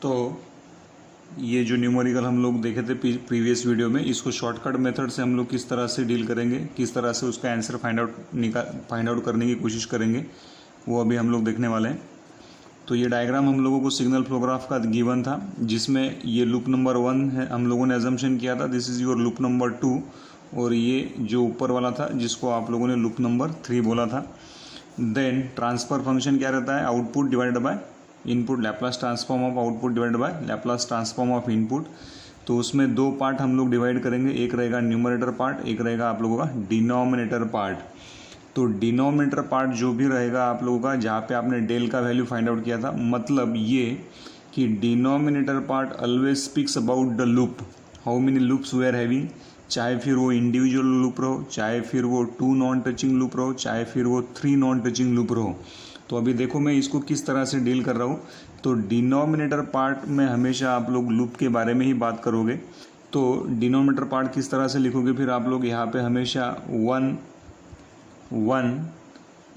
तो ये जो न्यूमेरिकल हम लोग देखे थे प्रीवियस वीडियो में, इसको शॉर्टकट मेथड से हम लोग किस तरह से डील करेंगे, किस तरह से उसका आंसर फाइंड आउट करने की कोशिश करेंगे, वो अभी हम लोग देखने वाले हैं। तो ये डायग्राम हम लोगों को सिग्नल फ्लो ग्राफ का गिवन था, जिसमें ये लूप नंबर 1 है, हम लोगों ने अजम्पशन किया था this is your loop number 2, और ये जो ऊपर वाला था जिसको आप लोगों ने लूप नंबर 3 बोला था। देन ट्रांसफर फंक्शन क्या रहता है, output divided by input, Laplace transform of output divided by Laplace transform of input. तो उसमें दो पार्ट हम लोग डिवाइड करेंगे, एक रहेगा न्यूमरेटर पार्ट, एक रहेगा आप लोगों का डिनोमिनेटर पार्ट। तो डिनोमिनेटर पार्ट जो भी रहेगा आप लोगों का, जहाँ पे आपने डेल का वैल्यू फाइंड आउट किया था, मतलब ये कि denominator part always speaks about the loop, how many loops we are having, चाहे फिर वो इंडिविजुअल लूप रहो, चाहे फिर वो 2 नॉन टचिंग लूप रहो, चाहे फिर वो 3 नॉन टचिंग लूप रहो। तो अभी देखो मैं इसको किस तरह से डील कर रहा हूँ। तो डिनोमिनेटर पार्ट में हमेशा आप लोग लूप के बारे में ही बात करोगे। तो डिनोमिनेटर पार्ट किस तरह से लिखोगे, फिर आप लोग यहाँ पे हमेशा वन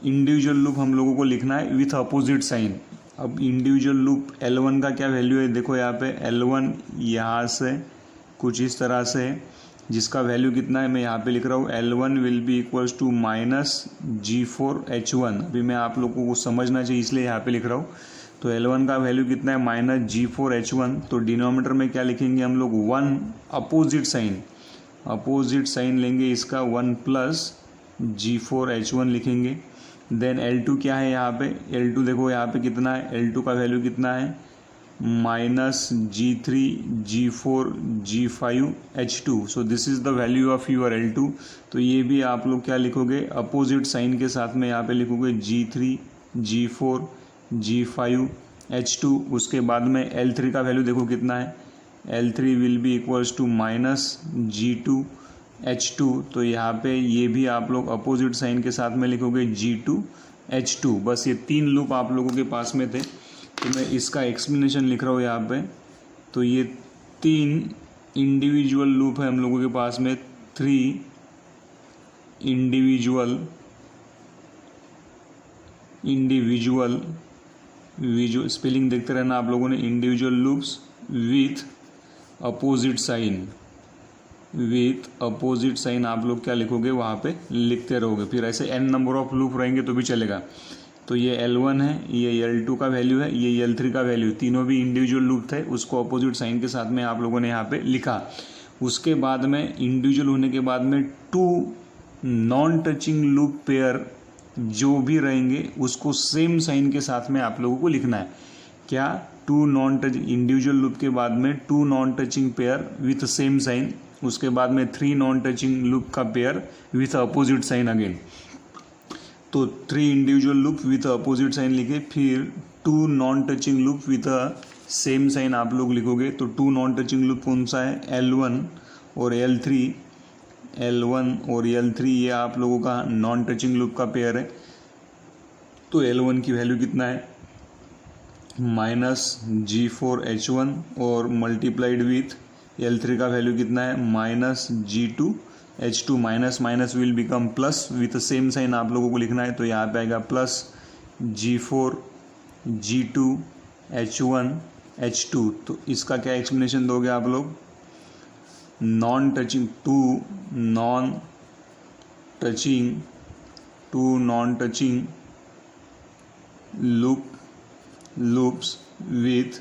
इंडिविजुअल लूप हम लोगों को लिखना है विथ अपोजिट साइन। अब इंडिविजुअल लूप L1 का क्या वैल्यू है, देखो यहाँ पे L1 यहाँ से कुछ इस तरह से है, जिसका वैल्यू कितना है मैं यहाँ पे लिख रहा हूँ, L1 will be equals to -G4H1। अभी मैं आप लोगों को समझना चाहिए इसलिए यहाँ पे लिख रहा हूँ। तो L1 का वैल्यू कितना है, -G4H1। तो डिनोमिनेटर में क्या लिखेंगे हम लोग, 1 अपोजिट साइन लेंगे, इसका 1 + G4H1 लिखेंगे। देन L2 क्या है यहाँ पे, L2 देखो यहाँ पे कितना है, L2 का वैल्यू कितना है, -G3 G4 G5H2। So this is the value of your L2। तो ये भी आप लोग क्या लिखोगे, अपोजिट साइन के साथ में यहाँ पे लिखोगे G3 G4 G5H2। उसके बाद में L3 का वैल्यू देखो कितना है, L3 will be equals to -G2H2। तो यहाँ पे ये भी आप लोग अपोजिट साइन के साथ में लिखोगे G2H2। बस ये 3 लूप आप लोगों के पास में थे, तो मैं इसका एक्सप्लेनेशन लिख रहा हूँ यहाँ पे। तो ये 3 इंडिविजुअल लूप है हम लोगों के पास में, 3 इंडिविजुअल स्पेलिंग देखते रहना आप लोगों ने, individual loops with opposite sign आप लोग क्या लिखोगे वहाँ पे लिखते रहोगे। फिर ऐसे n नंबर ऑफ लूप रहेंगे तो भी चलेगा। तो ये L1 है, ये L2 का वैल्यू है, ये L3 का वैल्यू, तीनों भी इंडिविजुअल लूप थे, उसको अपोजिट साइन के साथ में आप लोगों ने यहाँ पे लिखा। उसके बाद में इंडिविजुअल होने के बाद में 2 नॉन टचिंग लूप पेयर जो भी रहेंगे उसको सेम साइन के साथ में आप लोगों को लिखना है। क्या, 2 नॉन टचिंग इंडिविजुअल लूप के बाद में 2 non touching pair with same sign, उसके बाद में 3 नॉन टचिंग लूप का pair with opposite sign again. तो 3 individual loop with opposite sign लिखे, फिर 2 non touching loop with same sign आप लोग लिखोगे। तो 2 नॉन टचिंग लूप कौन सा है, L1 और L3 ये आप लोगों का नॉन टचिंग लूप का पेयर है। तो L1 की वैल्यू कितना है, -G4H1 और मल्टीप्लाइड विथ L3 का वैल्यू कितना है, -G2H2। Minus will become plus with same sign आप लोगों को लिखना है। तो यहाँ पे आएगा +G4 G2H1H2। तो इसका क्या एक्सप्लेनेशन दोगे आप लोग, 2 non touching loops with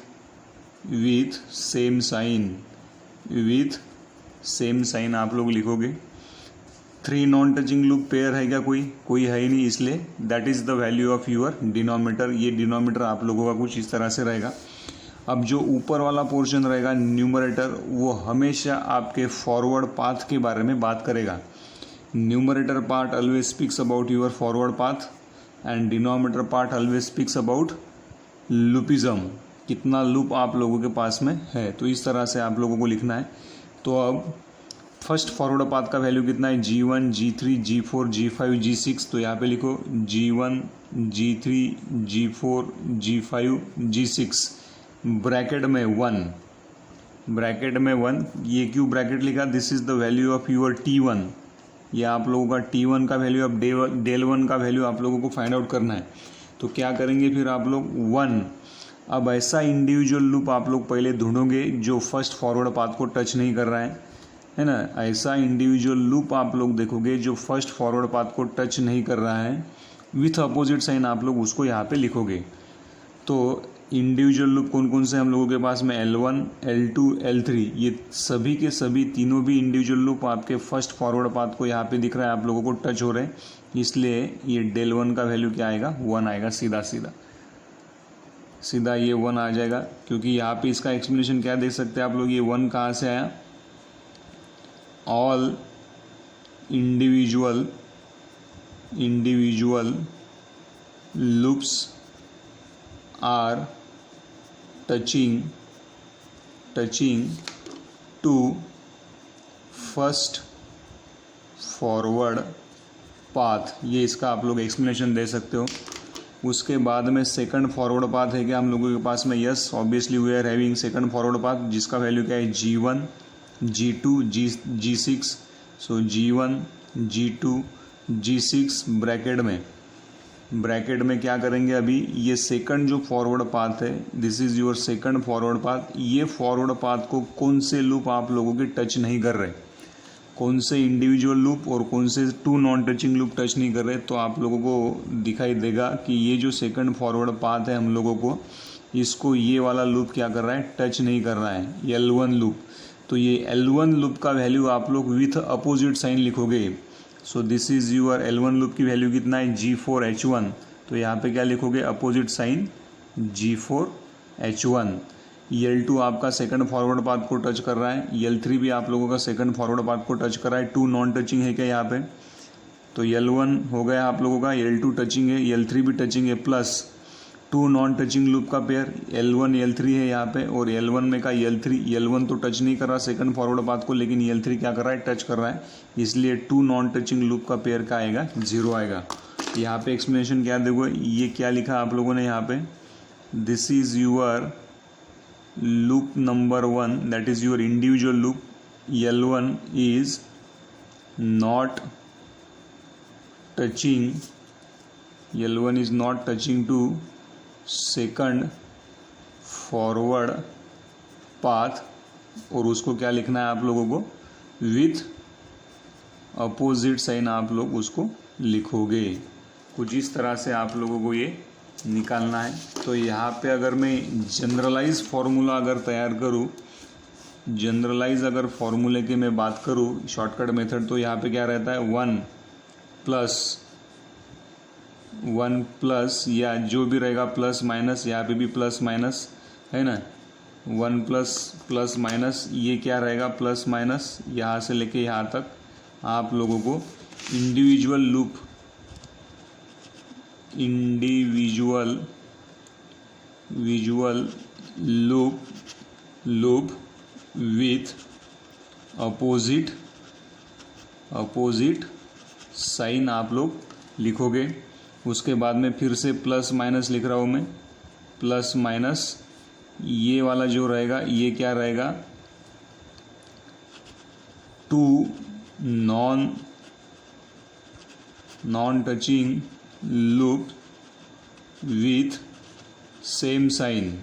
same sign आप लोग लिखोगे। 3 नॉन टचिंग लूप पेयर है क्या, कोई है ही नहीं, इसलिए that is the value of your denominator. ये डिनोमिनेटर आप लोगों का कुछ इस तरह से रहेगा। अब जो ऊपर वाला पोर्शन रहेगा न्यूमरेटर, वो हमेशा आपके फॉरवर्ड पाथ के बारे में बात करेगा। Numerator part always speaks about your forward path and denominator part always speaks about loopism, कितना लूप आप लोगों के पास में है। तो इस तरह से आप लोगों को लिखना है। तो अब फर्स्ट फॉरवर्ड पाथ का वैल्यू कितना है, G1 G3 G4 G5 G6। तो यहाँ पे लिखो G1 G3 G4 G5 G6 bracket में 1। ये क्यों ब्रैकेट लिखा, this is the value of your T1। ये आप लोगों का T1 का वैल्यू, अब डेल 1 का वैल्यू आप लोगों को फाइंड आउट करना है। तो क्या करेंगे फिर आप लोग, 1 अब ऐसा इंडिविजुअल लूप आप लोग पहले ढूंढोगे जो फर्स्ट फॉरवर्ड पाथ को टच नहीं कर रहा है ना। ऐसा इंडिविजुअल लूप आप लोग देखोगे जो फर्स्ट फॉरवर्ड पाथ को टच नहीं कर रहा है, विथ अपोजिट साइन आप लोग उसको यहाँ पे लिखोगे। तो इंडिविजुअल लूप कौन कौन से हम लोगों के पास में L1, L2, L3, ये सभी के सभी तीनों भी इंडिविजुअल लूप आपके फर्स्ट फॉरवर्ड पाथ को यहाँ पे दिख रहा है, आप लोगों को टच हो रहे हैं, इसलिए ये del 1 का वैल्यू क्या आएगा, 1 आएगा। सीधा ये 1 आ जाएगा, क्योंकि यहाँ पे इसका एक्सप्लेनेशन क्या देख सकते हैं आप लोग, ये 1 कहाँ से आया, all individual loops are touching to first forward path, ये इसका आप लोग एक्सप्लेनेशन दे सकते हो। उसके बाद में सेकंड फॉरवर्ड पाथ है क्या हम लोगों के पास में, yes obviously we are having second forward path जिसका वैल्यू क्या है, G1, G2, G6। सो G1, G2, G6 ब्रैकेट में क्या करेंगे, अभी ये सेकंड जो फॉरवर्ड पाथ है, this is your second forward path, ये फॉरवर्ड पाथ को कौन से लूप आप लोगों के टच नहीं कर रहे, कौन से इंडिविजुअल लूप और कौन से 2 नॉन टचिंग लूप टच नहीं कर रहे, तो आप लोगों को दिखाई देगा कि ये जो सेकंड फॉरवर्ड पाथ है हम लोगों को, इसको ये वाला लूप क्या कर रहा है, टच नहीं कर रहा है, L1 लूप। तो ये L1 लूप का वैल्यू आप लोग विथ अपोजिट साइन लिखोगे। So this is your L1 loop की वैल्यू कितना है, G4H1। तो यहाँ पे क्या लिखोगे, अपोजिट साइन G4H1। L2 आपका सेकंड फॉरवर्ड पाथ को टच कर रहा है, L3 भी आप लोगों का सेकंड फॉरवर्ड पाथ को टच कर रहा है, 2 नॉन टचिंग है क्या यहाँ पे, तो L1 हो गया आप लोगों का, L2 टचिंग है, L3 भी टचिंग है, प्लस 2 नॉन टचिंग लूप का पेयर L1 L3 है यहाँ पे, और L1 में का L1 तो टच नहीं कर रहा सेकंड फॉरवर्ड पाथ को, लेकिन L3 क्या कर रहा है, टच कर रहा है, इसलिए 2 नॉन टचिंग लूप का पेयर का आएगा 0 आएगा। यहाँ पे एक्सप्लेनेशन क्या दोगे, ये क्या लिखा आप लोगों ने यहाँ पे, this is your loop number 1, that is your individual loop, L1 is not touching to second forward path, और उसको क्या लिखना है आप लोगों को, विथ अपोजिट साइन आप लोग उसको लिखोगे। कुछ इस तरह से आप लोगों को ये निकालना है। तो यहाँ पे अगर मैं जनरलाइज फार्मूला अगर तैयार करूँ, जनरलाइज अगर फार्मूले की मैं बात करूँ, शॉर्टकट मेथड, तो यहाँ पे क्या रहता है, 1 प्लस या जो भी रहेगा प्लस माइनस, यहाँ पे भी प्लस माइनस है ना, 1 प्लस माइनस, ये क्या रहेगा, प्लस माइनस, यहाँ से लेके यहाँ तक आप लोगों को individual loop with opposite sign आप लोग लिखोगे। उसके बाद में फिर से प्लस माइनस लिख रहा हूँ मैं, प्लस माइनस, ये वाला जो रहेगा ये क्या रहेगा, 2 non touching loop with same sign.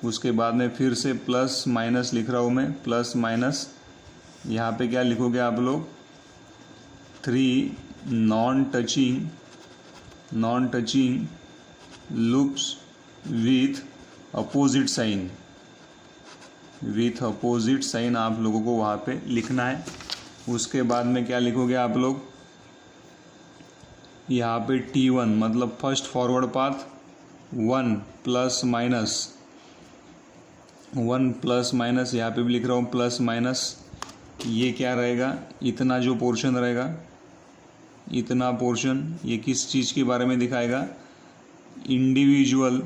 उसके बाद में फिर से प्लस माइनस लिख रहा हूँ मैं, प्लस माइनस, यहाँ पे क्या लिखोगे आप लोग, 3 non touching loops with opposite sign आप लोगों को वहाँ पे लिखना है। उसके बाद में क्या लिखोगे आप लोग, यहाँ पे T1 मतलब first forward path, 1 plus minus, यहाँ पे भी लिख रहा हूँ प्लस माइनस, ये क्या रहेगा, इतना जो पोर्शन रहेगा, इतना पोर्शन, ये किस चीज़ के बारे में दिखाएगा, individual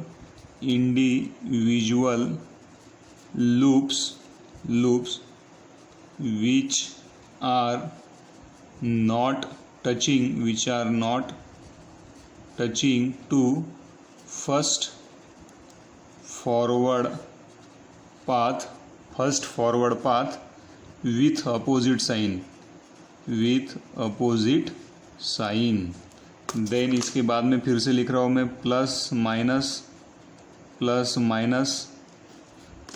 loops which are not touching to first forward path with opposite sign। Then इसके बाद में फिर से लिख रहा हूँ मैं प्लस माइनस,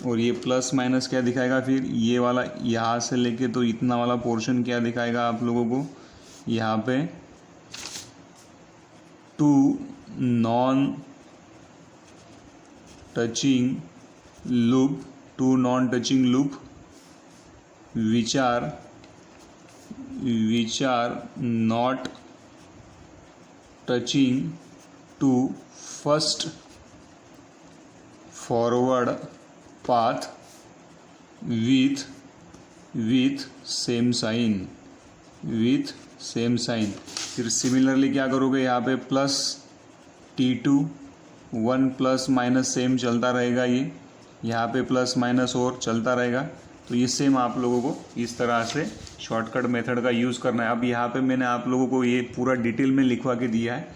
और ये प्लस माइनस क्या दिखाएगा, फिर ये वाला यहाँ से लेके तो इतना वाला पोर्शन क्या दिखाएगा आप लोगों को, यहाँ पे two non touching loop which are not touching to first forward path with same sign। फिर सिमिलरली क्या करोगे, यहाँ पे plus T2 1 plus minus same चलता रहेगा, ये यहाँ पे प्लस माइनस और चलता रहेगा। तो ये सेम आप लोगों को इस तरह से शॉर्टकट मेथड का यूज़ करना है। अब यहाँ पे मैंने आप लोगों को ये पूरा डिटेल में लिखवा के दिया है।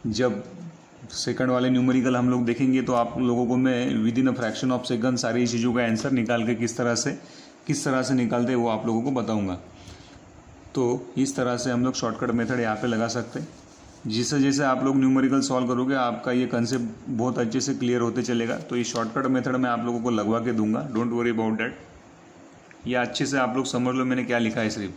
जब सेकंड वाले न्यूमेरिकल हम लोग देखेंगे तो आप लोगों को मैं with in a fraction of second सारी चीज़ों का आंसर निकाल के किस तरह से निकालते हैं वो आप लोगों को बताऊँगा। तो इस तरह से हम लोग शॉर्टकट मेथड यहाँ पे लगा सकते हैं। जैसे जैसे आप लोग न्यूमेरिकल सॉल्व करोगे आपका ये कंसेप्ट बहुत अच्छे से क्लियर होते चलेगा। तो ये शॉर्टकट मेथड मैं आप लोगों को लगवा के दूंगा, डोंट वरी अबाउट डैट। ये अच्छे से आप लोग समझ लो मैंने क्या लिखा है सिर्फ।